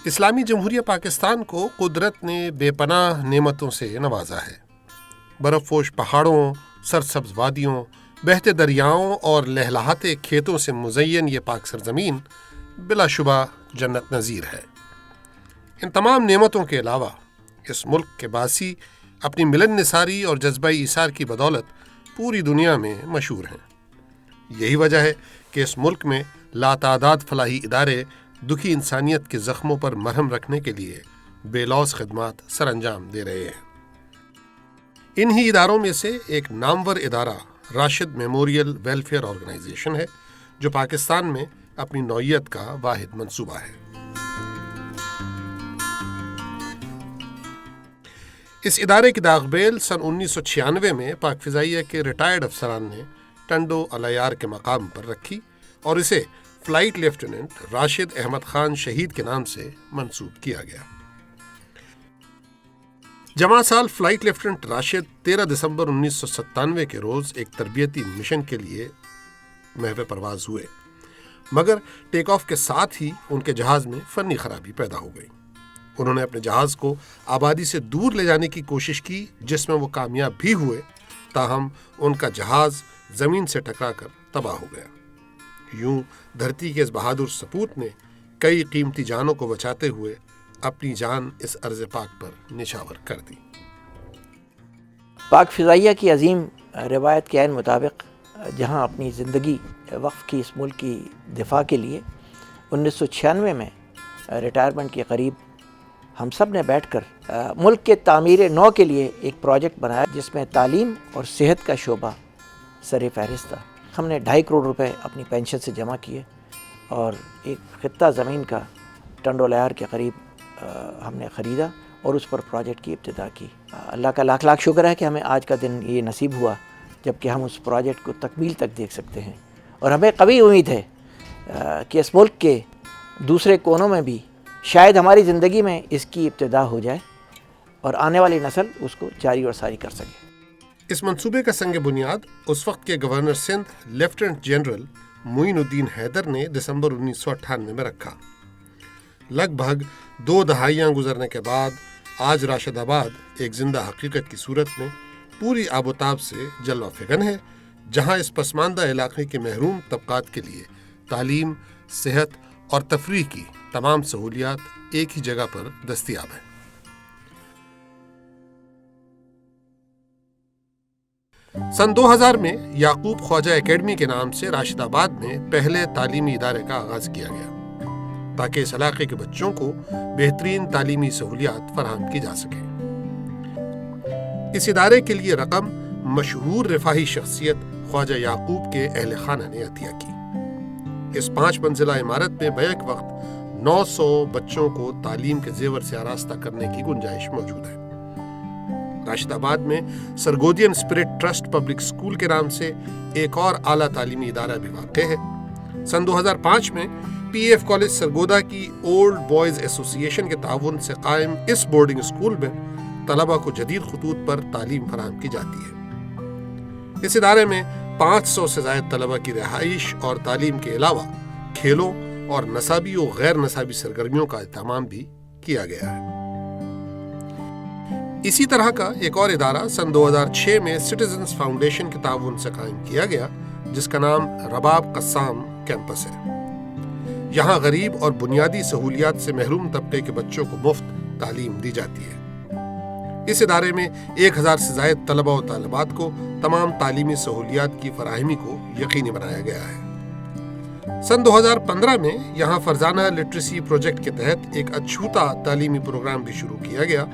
اسلامی جمہوریہ پاکستان کو قدرت نے بے پناہ نعمتوں سے نوازا ہے۔ برف پوش پہاڑوں، سرسبز وادیوں، بہتے دریاؤں اور لہلہاتے کھیتوں سے مزین یہ پاک سرزمین بلا شبہ جنت نظیر ہے۔ ان تمام نعمتوں کے علاوہ اس ملک کے باسی اپنی ملن نثاری اور جذبہ ایثار کی بدولت پوری دنیا میں مشہور ہیں۔ یہی وجہ ہے کہ اس ملک میں لاتعداد فلاحی ادارے دکھی انسانیت کے زخموں پر مرہم رکھنے کے لیے بے لوث خدمات سر انجام دے رہے ہیں۔ انہی اداروں میں سے ایک نامور ادارہ راشد میموریل ویلفیئر آرگنائزیشن ہے، جو پاکستان میں اپنی نوعیت کا واحد منصوبہ ہے۔ اس ادارے کی داغ بیل سن 1996 میں پاک فضائیہ کے ریٹائرڈ افسران نے ٹنڈو الیار کے مقام پر رکھی اور اسے فلائٹ لیفٹیننٹ راشد احمد خان شہید کے نام سے منسوب کیا گیا۔ جمع سال فلائٹ لیفٹیننٹ راشد 13 دسمبر 1997 کے روز ایک تربیتی مشن کے لیے محو پرواز ہوئے، مگر ٹیک آف کے ساتھ ہی ان کے جہاز میں فنی خرابی پیدا ہو گئی۔ انہوں نے اپنے جہاز کو آبادی سے دور لے جانے کی کوشش کی، جس میں وہ کامیاب بھی ہوئے، تاہم ان کا جہاز زمین سے ٹکرا کر تباہ ہو گیا۔ یوں دھرتی کے اس بہادر سپوت نے کئی قیمتی جانوں کو بچاتے ہوئے اپنی جان اس ارض پاک پر نشاور کر دی۔ پاک فضائیہ کی عظیم روایت کے عین مطابق جہاں اپنی زندگی وقف کی اس ملک کی دفاع کے لیے 1996 میں ریٹائرمنٹ کے قریب ہم سب نے بیٹھ کر ملک کے تعمیر نو کے لیے ایک پروجیکٹ بنایا، جس میں تعلیم اور صحت کا شعبہ سر فہرست تھا۔ ہم نے 2.5 کروڑ روپے اپنی پینشن سے جمع کیے اور ایک خطہ زمین کا ٹنڈو الیار کے قریب ہم نے خریدا اور اس پر پروجیکٹ کی ابتدا کی۔ اللہ کا لاکھ لاکھ شکر ہے کہ ہمیں آج کا دن یہ نصیب ہوا جبکہ ہم اس پروجیکٹ کو تکمیل تک دیکھ سکتے ہیں، اور ہمیں قوی امید ہے کہ اس ملک کے دوسرے کونوں میں بھی شاید ہماری زندگی میں اس کی ابتدا ہو جائے اور آنے والی نسل اس کو جاری اور ساری کر سکے۔ اس منصوبے کا سنگ بنیاد اس وقت کے گورنر سندھ لیفٹیننٹ جنرل معین الدین حیدر نے دسمبر 1998 میں رکھا۔ لگ بھگ 2 دہائیاں گزرنے کے بعد آج راشد آباد ایک زندہ حقیقت کی صورت میں پوری آب و تاب سے جلوہ فکن ہے، جہاں اس پسماندہ علاقے کے محروم طبقات کے لیے تعلیم، صحت اور تفریح کی تمام سہولیات ایک ہی جگہ پر دستیاب ہیں۔ سن 2000 میں یعقوب خواجہ اکیڈمی کے نام سے راشد آباد میں پہلے تعلیمی ادارے کا آغاز کیا گیا تاکہ اس علاقے کے بچوں کو بہترین تعلیمی سہولیات فراہم کی جا سکے۔ اس ادارے کے لیے رقم مشہور رفاہی شخصیت خواجہ یعقوب کے اہل خانہ نے عطیہ کی۔ اس 5 منزلہ عمارت میں بیک وقت 900 بچوں کو تعلیم کے زیور سے آراستہ کرنے کی گنجائش موجود ہے۔ راشد آباد میں سرگودین اسپرٹ ٹرسٹ پبلک اسکول کے نام سے ایک اور اعلیٰ تعلیمی ادارہ بھی واقع ہے۔ سن 2005 میں پی ایف کالج سرگودا کی اولڈ بوائز ایسوسی ایشن کے تعاون سے قائم اس بورڈنگ اسکول میں طلبہ کو جدید خطوط پر تعلیم فراہم کی جاتی ہے۔ اس ادارے میں 500 سے زائد طلبہ کی رہائش اور تعلیم کے علاوہ کھیلوں اور نصابی و غیر نصابی سرگرمیوں کا اہتمام بھی کیا گیا ہے۔ اسی طرح کا ایک اور ادارہ سن 2006 میں سٹیزنز فاؤنڈیشن کے تعاون سے قائم کیا گیا، جس کا نام رباب قسام کیمپس ہے۔ یہاں غریب اور بنیادی سہولیات سے محروم طبقے کے بچوں کو مفت تعلیم دی جاتی ہے۔ اس ادارے میں 1000 سے زائد طلبہ و طالبات کو تمام تعلیمی سہولیات کی فراہمی کو یقینی بنایا گیا ہے۔ سن 2015 میں یہاں فرزانہ لٹریسی پروجیکٹ کے تحت ایک اچھوتا تعلیمی پروگرام بھی شروع کیا گیا،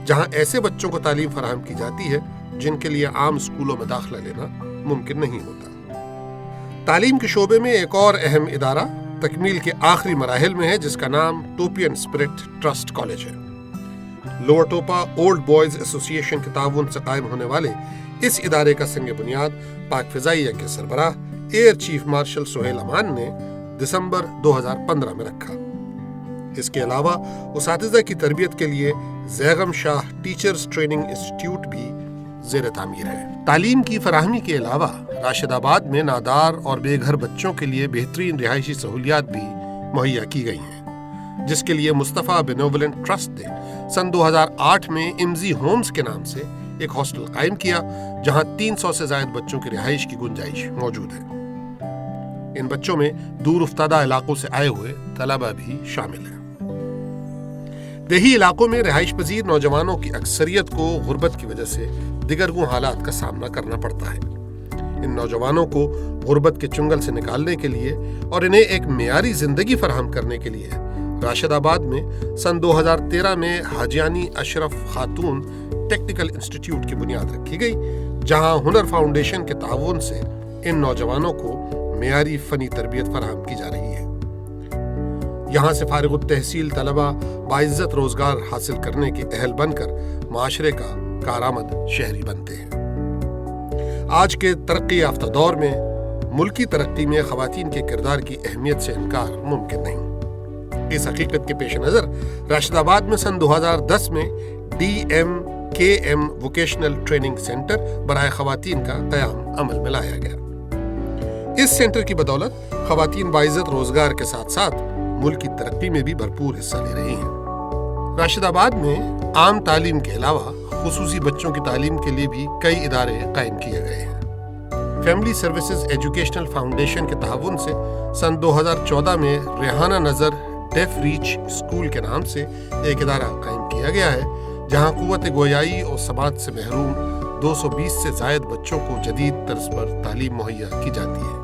جہاں ایسے بچوں کو تعلیم فراہم کی جاتی ہے جن کے لیے عام اسکولوں میں داخلہ لینا ممکن نہیں ہوتا۔ تعلیم کے شعبے میں ایک اور اہم ادارہ تکمیل کے آخری مراحل میں ہے، جس کا نام ٹوپین اسپرٹ ٹرسٹ کالج ہے۔ لوور ٹوپا اولڈ بوائز ایسوسی ایشن کے تعاون سے قائم ہونے والے اس ادارے کا سنگ بنیاد پاک فضائیہ کے سربراہ ایئر چیف مارشل سہیل امان نے دسمبر 2015 میں رکھا۔ اس کے علاوہ اساتذہ کی تربیت کے لیے زیغم شاہ ٹیچرز ٹریننگ انسٹیٹیوٹ بھی زیر تعمیر ہے۔ تعلیم کی فراہمی کے علاوہ راشد آباد میں نادار اور بے گھر بچوں کے لیے بہترین رہائشی سہولیات بھی مہیا کی گئی ہیں۔ جس کے لیے مصطفیٰ بینوولنٹ ٹرسٹ نے سن 2008 میں امزی ہومز کے نام سے ایک ہاسٹل قائم کیا جہاں 300 سے زائد بچوں کی رہائش کی گنجائش موجود ہے۔ ان بچوں میں دور افتادہ علاقوں سے آئے ہوئے طلبہ بھی شامل ہیں۔ دیہی علاقوں میں رہائش پذیر نوجوانوں کی اکثریت کو غربت کی وجہ سے دیگرگوں حالات کا سامنا کرنا پڑتا ہے۔ ان نوجوانوں کو غربت کے چنگل سے نکالنے کے لیے اور انہیں ایک معیاری زندگی فراہم کرنے کے لیے راشد آباد میں سن 2013 میں حاجیانی اشرف خاتون ٹیکنیکل انسٹیٹیوٹ کی بنیاد رکھی گئی، جہاں ہنر فاؤنڈیشن کے تعاون سے ان نوجوانوں کو معیاری فنی تربیت فراہم کی جا رہی ہے۔ یہاں سے فارغ التحصیل طلبہ باعزت روزگار حاصل کرنے کے اہل بن کر معاشرے کا کارآمد شہری بنتے ہیں۔ آج کے ترقی یافتہ دور میں ملکی ترقی میں خواتین کے کردار کی اہمیت سے انکار ممکن نہیں۔ اس حقیقت کے پیش نظر راشد آباد میں سن 2010 میں DMKM ووکیشنل ٹریننگ سینٹر برائے خواتین کا قیام عمل میں لایا گیا۔ اس سینٹر کی بدولت خواتین باعزت روزگار کے ساتھ ساتھ ملک کی ترقی میں بھی بھرپور حصہ لے رہی ہیں۔ راشد آباد میں عام تعلیم کے علاوہ خصوصی بچوں کی تعلیم کے لیے بھی کئی ادارے قائم کیے گئے ہیں۔ فیملی سروسز ایجوکیشنل فاؤنڈیشن کے تعاون سے سن 2014 میں ریحانہ نظر ڈیف ریچ اسکول کے نام سے ایک ادارہ قائم کیا گیا ہے، جہاں قوت گویائی اور سماعت سے محروم 220 سے زائد بچوں کو جدید طرز پر تعلیم مہیا کی جاتی ہے۔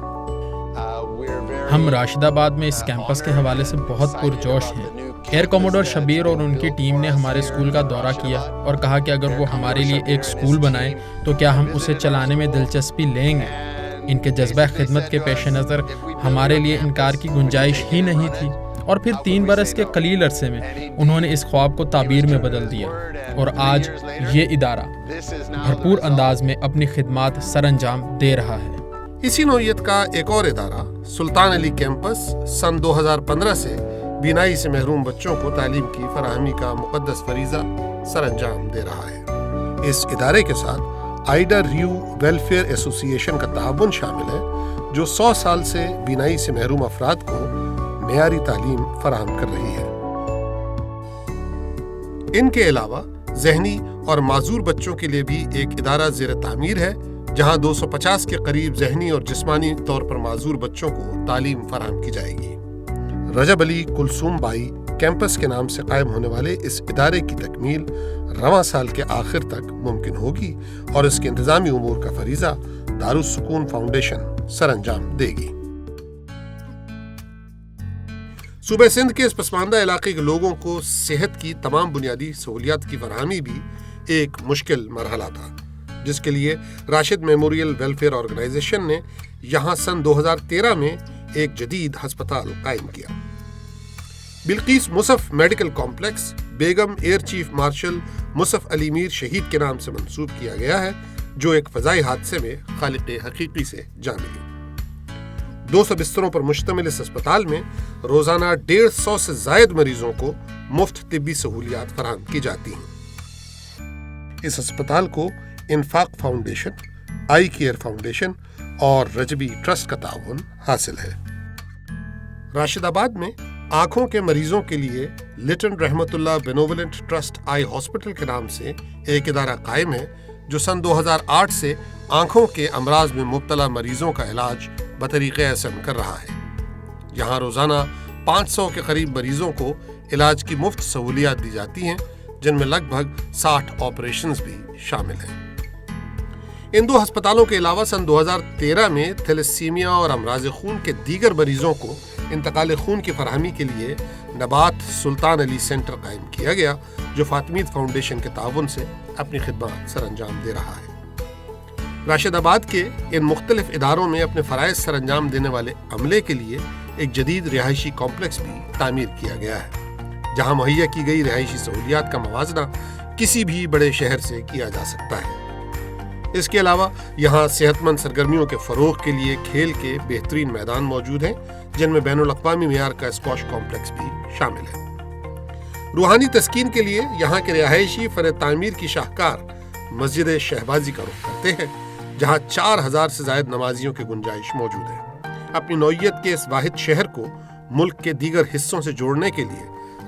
ہم راشد آباد میں اس کیمپس کے حوالے سے بہت پرجوش ہیں۔ ایئر کوموڈور شبیر اور ان کی ٹیم نے ہمارے اسکول کا دورہ کیا اور کہا کہ اگر وہ ہمارے لیے ایک اسکول بنائیں تو کیا ہم اسے چلانے میں دلچسپی لیں گے۔ ان کے جذبہ خدمت کے پیش نظر ہمارے لیے انکار کی گنجائش ہی نہیں تھی، اور پھر 3 برس کے قلیل عرصے میں انہوں نے اس خواب کو تعبیر میں بدل دیا، اور آج یہ ادارہ بھرپور انداز میں اپنی خدمات سر انجام دے رہا ہے۔ اسی نوعیت کا ایک اور ادارہ سلطان علی کیمپس سن 2015 سے بینائی سے محروم بچوں کو تعلیم کی فراہمی کا مقدس فریضہ سر انجام دے رہا ہے۔ اس ادارے کے ساتھ آئیڈا ریو ویلفیئر ایسوسی ایشن کا تعاون شامل ہے، جو 100 سال سے بینائی سے محروم افراد کو معیاری تعلیم فراہم کر رہی ہے۔ ان کے علاوہ ذہنی اور معذور بچوں کے لیے بھی ایک ادارہ زیر تعمیر ہے، جہاں 250 کے قریب ذہنی اور جسمانی طور پر معذور بچوں کو تعلیم فراہم کی جائے گی۔ رجب علی کلثوم بائی کیمپس کے نام سے قائم ہونے والے اس ادارے کی تکمیل رواں سال کے آخر تک ممکن ہوگی، اور اس کے انتظامی امور کا فریضہ دارالسکون فاؤنڈیشن سر انجام دے گی۔ صوبہ سندھ کے اس پسماندہ علاقے کے لوگوں کو صحت کی تمام بنیادی سہولیات کی فراہمی بھی ایک مشکل مرحلہ تھا، جس کے لیے راشد میموریل ویلفیئر آرگنائزیشن نے یہاں سن 2013 میں ایک جدید ہسپتال قائم کیا۔ بلقیس مصف میڈیکل کمپلیکس بیگم ایئر چیف مارشل مصف علی میر شہید کے نام سے منسوب کیا گیا ہے، جو ایک فضائی حادثے میں خالق حقیقی سے جان ملی۔ 200 بستروں پر مشتمل اس اسپتال میں روزانہ 150 سے زائد مریضوں کو مفت طبی سہولیات فراہم کی جاتی ہیں۔ اس اسپتال کو انفاق فاؤنڈیشن، آئی کیئر فاؤنڈیشن اور رجبی ٹرسٹ کا تعاون حاصل ہے۔ راشد آباد میں آنکھوں کے مریضوں کے لیے لٹن رحمت اللہ بینوولنٹ ٹرسٹ آئی ہاسپٹل کے نام سے ایک ادارہ قائم ہے، جو سن 2008 سے آنکھوں کے امراض میں مبتلا مریضوں کا علاج بطریق احسن کر رہا ہے۔ یہاں روزانہ 500 کے قریب مریضوں کو علاج کی مفت سہولیات دی جاتی ہیں، جن میں لگ بھگ 60 آپریشنز بھی شامل ہیں۔ ان 2 ہسپتالوں کے علاوہ سن 2013 میں تھیلیسیمیا اور امراض خون کے دیگر مریضوں کو انتقال خون کی فراہمی کے لیے نبات سلطان علی سینٹر قائم کیا گیا، جو فاطمید فاؤنڈیشن کے تعاون سے اپنی خدمات سر انجام دے رہا ہے۔ راشد آباد کے ان مختلف اداروں میں اپنے فرائض سر انجام دینے والے عملے کے لیے ایک جدید رہائشی کمپلیکس بھی تعمیر کیا گیا ہے، جہاں مہیا کی گئی رہائشی سہولیات کا موازنہ کسی بھی بڑے شہر سے کیا جا سکتا ہے۔ اس کے علاوہ یہاں صحت مند سرگرمیوں کے فروغ کے لیے کھیل کے بہترین میدان موجود ہیں، جن میں بین الاقوامی معیار کا اسکواش کمپلیکس بھی شامل ہے۔ روحانی تسکین کے لیے یہاں کے رہائشی فن تعمیر کی شاہکار مسجد شہبازی کا رخ کرتے ہیں، جہاں 4000 سے زائد نمازیوں کی گنجائش موجود ہے۔ اپنی نوعیت کے اس واحد شہر کو ملک کے دیگر حصوں سے جوڑنے کے لیے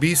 20